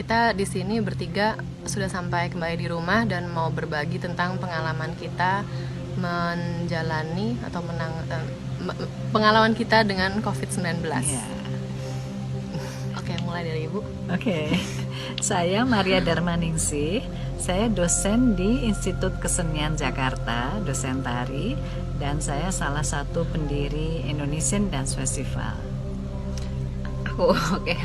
kita di sini bertiga sudah sampai kembali di rumah dan mau berbagi tentang pengalaman kita menjalani atau pengalaman kita dengan COVID-19. Ya. Oke, mulai dari Ibu. Oke, saya Maria Darmaningsih. Saya dosen di Institut Kesenian Jakarta, dosen tari, dan saya salah satu pendiri Indonesian Dance Festival. Oke.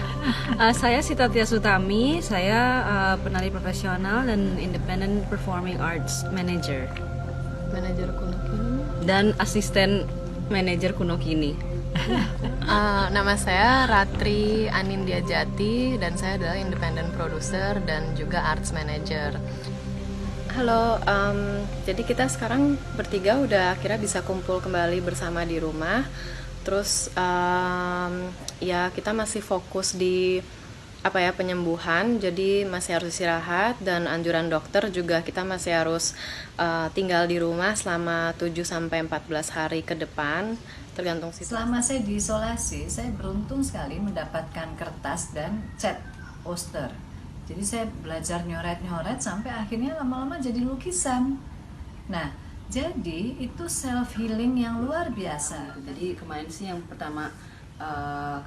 Saya Sita Tia Sutami, saya penari profesional dan Independent Performing Arts Manager Manajer Kuno Kini. dan asisten manajer Kuno Kini. Nama saya Ratri Anindya Jati dan saya adalah independent producer dan juga arts manager. Halo, jadi kita sekarang bertiga udah akhirnya bisa kumpul kembali bersama di rumah. Terus ya kita masih fokus di penyembuhan, jadi masih harus istirahat dan anjuran dokter juga kita masih harus tinggal di rumah selama 7-14 hari ke depan tergantung situasi. Selama saya diisolasi, saya beruntung sekali mendapatkan kertas dan cat poster. Jadi saya belajar nyoret-nyoret sampai akhirnya lama-lama jadi lukisan. Nah, jadi itu self healing yang luar biasa. Jadi kemarin sih yang pertama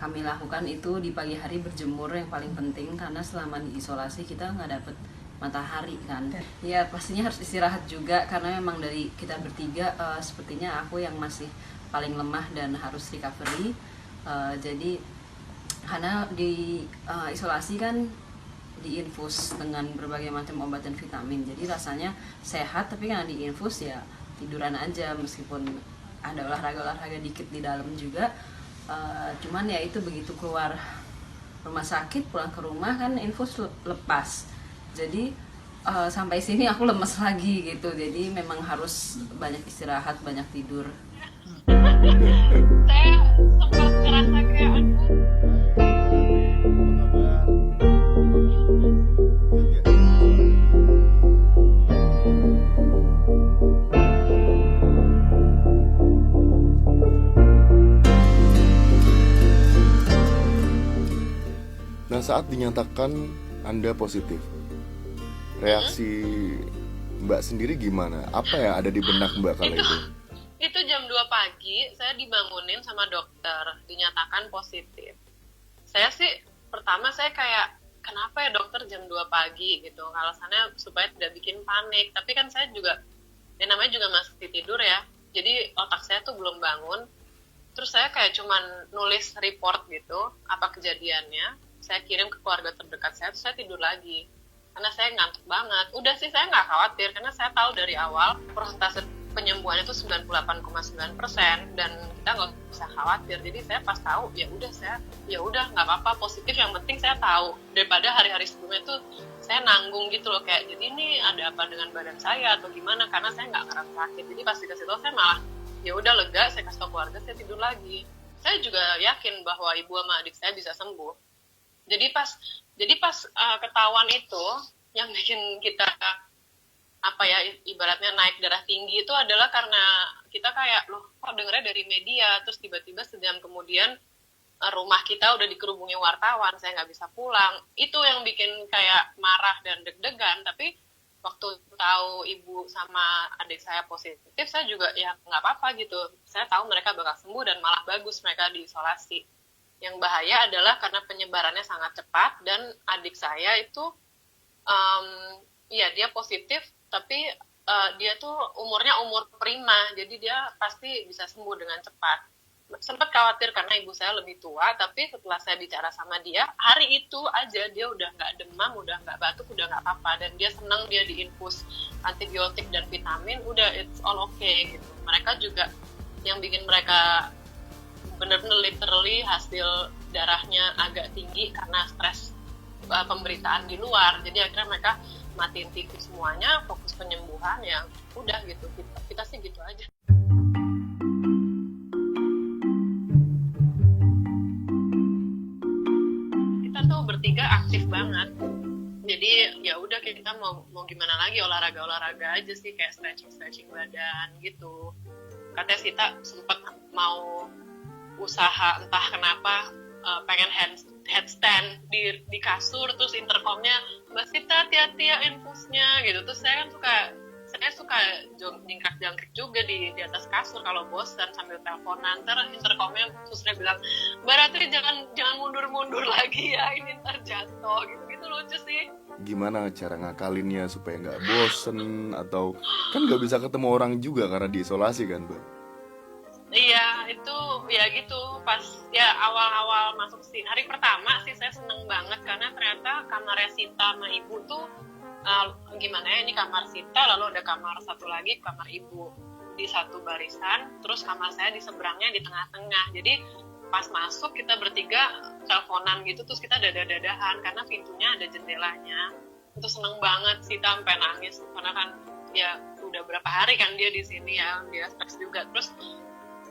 kami lakukan itu di pagi hari berjemur, yang paling penting karena selama diisolasi kita nggak dapet matahari kan. Ya pastinya harus istirahat juga karena memang dari kita bertiga sepertinya aku yang masih paling lemah dan harus recovery. Jadi karena di isolasi kan diinfus dengan berbagai macam obat dan vitamin, jadi rasanya sehat, tapi karena diinfus ya tiduran aja meskipun ada olahraga dikit di dalam juga. Cuman ya itu begitu keluar rumah sakit pulang ke rumah kan infus lepas, jadi sampai sini aku lemes lagi gitu, jadi memang harus banyak istirahat, banyak tidur. Saya sempat ngerasa kayak Nah, saat dinyatakan Anda positif, reaksi Mbak sendiri gimana? Apa yang ada di benak Mbak kala itu? Itu jam 2 pagi, saya dibangunin sama dokter, dinyatakan positif. Saya sih, pertama saya kayak, kenapa ya dokter jam 2 pagi gitu, alasannya supaya tidak bikin panik. Tapi kan saya juga, ya namanya juga masih tidur ya, jadi otak saya tuh belum bangun. Terus saya kayak cuman nulis report gitu, apa kejadiannya, saya kirim ke keluarga terdekat saya, terus saya tidur lagi. Karena saya ngantuk banget. Udah sih saya nggak khawatir, karena saya tahu dari awal persentase penyembuhan itu 98,9% dan kita nggak usah khawatir. Jadi saya pas tahu ya udah nggak apa-apa, positif, yang penting saya tahu, daripada hari-hari sebelumnya tuh saya nanggung gitu loh, kayak jadi ini ada apa dengan badan saya atau gimana, karena saya nggak ngerasa sakit. Jadi pas dikasih tahu saya malah ya udah lega, saya kasih tahu keluarga, saya tidur lagi. Saya juga yakin bahwa ibu sama adik saya bisa sembuh. Jadi pas ketahuan itu yang bikin kita ibaratnya naik darah tinggi itu adalah karena kita kayak loh kok dengernya dari media, terus tiba-tiba sejam kemudian rumah kita udah dikerubungi wartawan, saya nggak bisa pulang. Itu yang bikin kayak marah dan deg-degan. Tapi waktu tahu ibu sama adik saya positif, saya juga ya nggak apa-apa gitu. Saya tahu mereka bakal sembuh dan malah bagus mereka diisolasi. Yang bahaya adalah karena penyebarannya sangat cepat dan adik saya itu dia positif, tapi dia tuh umurnya umur prima, jadi dia pasti bisa sembuh dengan cepat. Sempat khawatir karena ibu saya lebih tua, tapi setelah saya bicara sama dia, hari itu aja dia udah nggak demam, udah nggak batuk, udah nggak apa-apa, dan dia senang, dia diinfus antibiotik dan vitamin, udah it's all okay gitu. Mereka juga yang bikin mereka benar-benar literally hasil darahnya agak tinggi karena stres pemberitaan di luar. Jadi akhirnya mereka matiin TV semuanya, fokus penyembuhan, yang udah gitu. Kita sih gitu aja. Kita tuh bertiga aktif banget. Jadi ya udah kita mau gimana lagi, olahraga aja sih, kayak stretching badan gitu. Katanya Sita sempat mau usaha entah kenapa pengen headstand di kasur, terus intercomnya Mbak Sita hati-hati ya infusnya gitu. Terus saya suka jingkrak-jangkrik juga di atas kasur kalau bosan sambil teleponan. Ntar intercomnya susternya bilang, Mbak Ratri jangan mundur-mundur lagi ya, ini ntar jatuh gitu lucu sih. Gimana cara ngakalinnya supaya nggak bosen, atau kan nggak bisa ketemu orang juga karena diisolasi kan, Mbak? Iya, itu ya gitu. Pas ya awal-awal masuk sini, hari pertama sih saya seneng banget karena ternyata kamarnya Sita sama Ibu tuh gimana ya, ini kamar Sita, lalu ada kamar satu lagi, kamar Ibu di satu barisan, terus kamar saya di seberangnya di tengah-tengah. Jadi pas masuk kita bertiga teleponan gitu, terus kita dada-dadahan karena pintunya ada jendelanya. Itu seneng banget, Sita sampai nangis karena kan ya udah berapa hari kan dia di sini ya, dia stres juga. Terus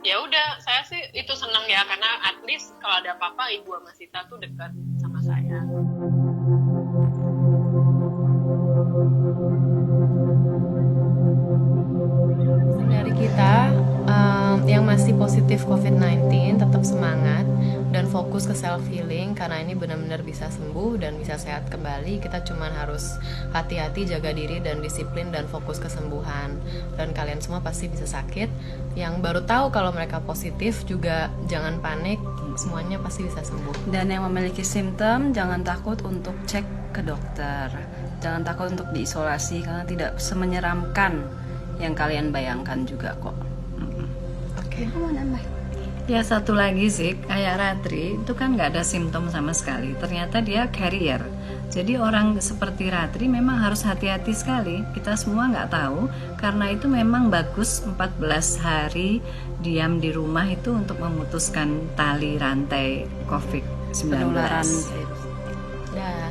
ya udah, saya sih itu seneng ya karena at least kalau ada apa-apa Ibu sama Sita tuh dekat sama saya. Dari kita yang masih positif COVID-19 tetap semangat dan fokus ke self healing karena ini benar-benar bisa sembuh dan bisa sehat kembali. Kita cuma harus hati-hati, jaga diri dan disiplin dan fokus kesembuhan. Dan kalian semua pasti bisa sakit. Yang baru tahu kalau mereka positif juga jangan panik, semuanya pasti bisa sembuh. Dan yang memiliki simptom jangan takut untuk cek ke dokter. Jangan takut untuk diisolasi karena tidak semenyeramkan yang kalian bayangkan juga kok. Oke. Mau nambah? Ya satu lagi sih, kayak Ratri itu kan nggak ada simptom sama sekali. Ternyata dia carrier. Jadi orang seperti Ratri memang harus hati-hati sekali. Kita semua nggak tahu, karena itu memang bagus 14 hari diam di rumah itu untuk memutuskan tali rantai COVID-19. Penularan. Dah.